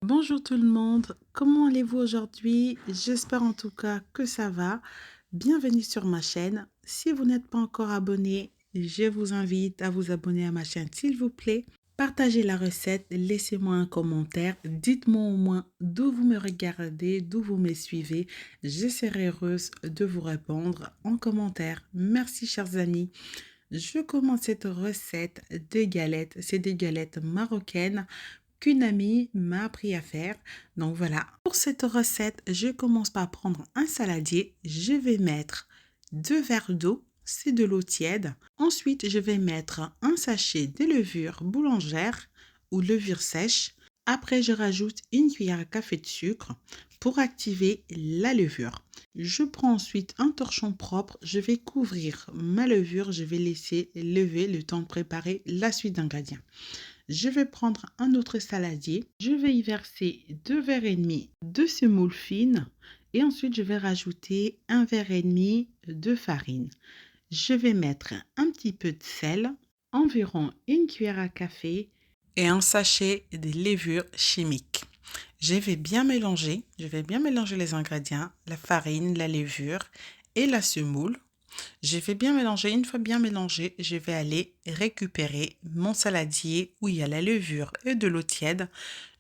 Bonjour tout le monde, comment allez-vous aujourd'hui? J'espère en tout cas que ça va. Bienvenue sur ma chaîne. Si vous n'êtes pas encore abonné, je vous invite à vous abonner à ma chaîne s'il vous plaît. Partagez la recette, laissez-moi un commentaire, dites-moi au moins d'où vous me regardez, d'où vous me suivez. Je serai heureuse de vous répondre en commentaire. Merci chers amis. Je commence cette recette de galettes. C'est des galettes marocaines qu'une amie m'a appris à faire. Donc voilà, pour cette recette, je commence par prendre un saladier. Je vais mettre 2 verres d'eau, c'est de l'eau tiède. Ensuite, je vais mettre un sachet de levure boulangère ou levure sèche. Après, je rajoute une cuillère à café de sucre pour activer la levure. Je prends ensuite un torchon propre, je vais couvrir ma levure, je vais laisser lever le temps de préparer la suite d'ingrédients. Je vais prendre un autre saladier, je vais y verser 2 verres et demi de semoule fine et ensuite je vais rajouter 1 verre et demi de farine. Je vais mettre un petit peu de sel, environ une cuillère à café et un sachet de levure chimique. Je vais bien mélanger les ingrédients, la farine, la levure et la semoule. Je vais bien mélanger. Une fois bien mélangé, je vais aller récupérer mon saladier où il y a la levure et de l'eau tiède.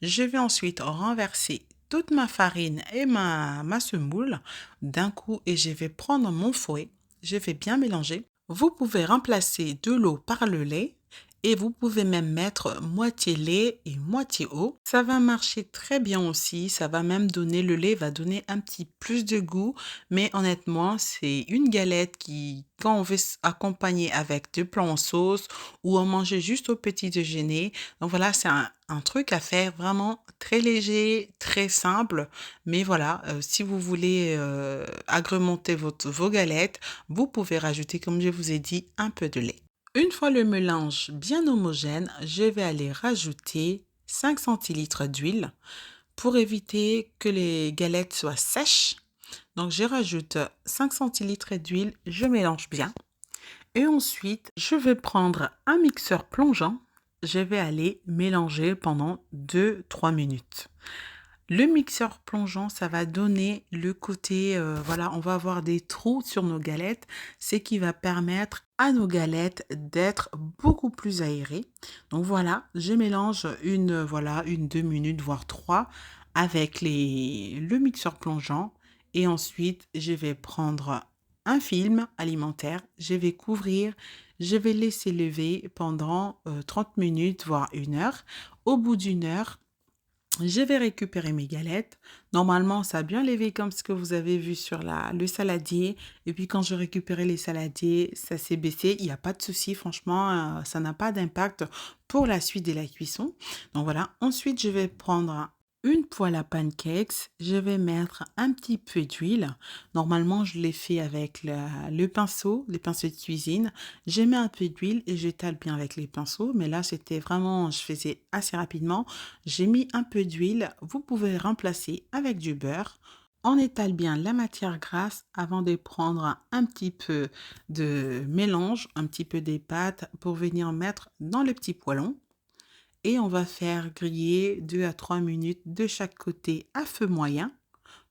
Je vais ensuite renverser toute ma farine et ma semoule d'un coup et je vais prendre mon fouet. Je vais bien mélanger. Vous pouvez remplacer de l'eau par le lait et vous pouvez même mettre moitié lait et moitié eau. Ça va marcher très bien aussi. Ça va même donner, le lait va donner un petit plus de goût. Mais honnêtement, c'est une galette qui, quand on veut accompagner avec du plats en sauce ou en manger juste au petit déjeuner. Donc voilà, c'est un truc à faire vraiment très léger, très simple. Mais voilà, si vous voulez agrémenter vos galettes, vous pouvez rajouter, comme je vous ai dit, un peu de lait. Une fois le mélange bien homogène, je vais aller rajouter 5 centilitres d'huile pour éviter que les galettes soient sèches. Donc, je rajoute 5 centilitres d'huile, je mélange bien. Et ensuite, je vais prendre un mixeur plongeant. Je vais aller mélanger pendant 2-3 minutes. Le mixeur plongeant, ça va donner le côté, voilà, on va avoir des trous sur nos galettes, ce qui va permettre à nos galettes d'être beaucoup plus aérées. Donc voilà, je mélange voilà, 2 minutes, voire 3, avec le mixeur plongeant. Et ensuite, je vais prendre un film alimentaire, je vais couvrir, je vais laisser lever pendant 30 minutes, voire 1 heure. Au bout d'1 heure, je vais récupérer mes galettes. Normalement, ça a bien levé comme ce que vous avez vu sur le saladier. Et puis quand je récupérais les saladiers, ça s'est baissé. Il n'y a pas de souci, franchement, ça n'a pas d'impact pour la suite de la cuisson. Donc voilà. Ensuite, je vais prendre une poêle à pancakes. Je vais mettre un petit peu d'huile. Normalement, je l'ai fait avec le pinceau, les pinceaux de cuisine. Je mets un peu d'huile et j'étale bien avec les pinceaux. Mais là, c'était vraiment, je faisais assez rapidement. J'ai mis un peu d'huile, vous pouvez remplacer avec du beurre. On étale bien la matière grasse avant de prendre un petit peu de mélange, un petit peu des pâtes pour venir mettre dans le petit poêlon. Et on va faire griller 2 à 3 minutes de chaque côté à feu moyen.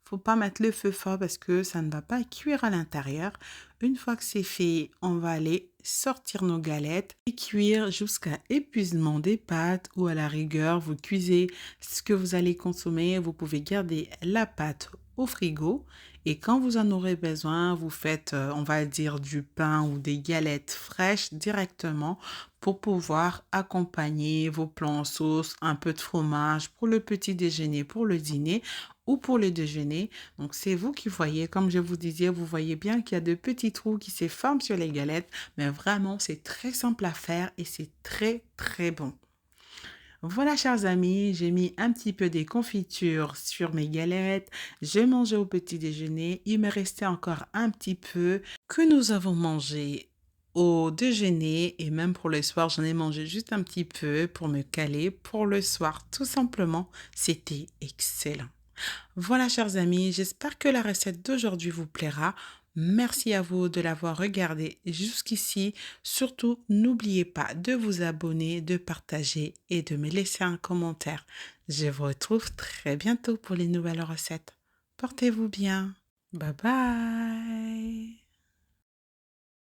Faut pas mettre le feu fort parce que ça ne va pas cuire à l'intérieur. Une fois que c'est fait, on va aller sortir nos galettes et cuire jusqu'à épuisement des pâtes ou à la rigueur, vous cuisez ce que vous allez consommer. Vous pouvez garder la pâte au frigo et quand vous en aurez besoin, vous faites, on va dire, du pain ou des galettes fraîches directement pour pouvoir accompagner vos plats en sauce, un peu de fromage pour le petit déjeuner, pour le dîner ou pour le déjeuner. Donc, c'est vous qui voyez, comme je vous disais, vous voyez bien qu'il y a de petits trous qui se forment sur les galettes, mais vraiment, c'est très simple à faire et c'est très, très bon. Voilà, chers amis, j'ai mis un petit peu des confitures sur mes galettes. J'ai mangé au petit déjeuner. Il me restait encore un petit peu que nous avons mangé au déjeuner et même pour le soir, j'en ai mangé juste un petit peu pour me caler pour le soir. Tout simplement, c'était excellent. Voilà, chers amis, j'espère que la recette d'aujourd'hui vous plaira. Merci à vous de l'avoir regardé jusqu'ici. Surtout, n'oubliez pas de vous abonner, de partager et de me laisser un commentaire. Je vous retrouve très bientôt pour les nouvelles recettes. Portez-vous bien. Bye bye.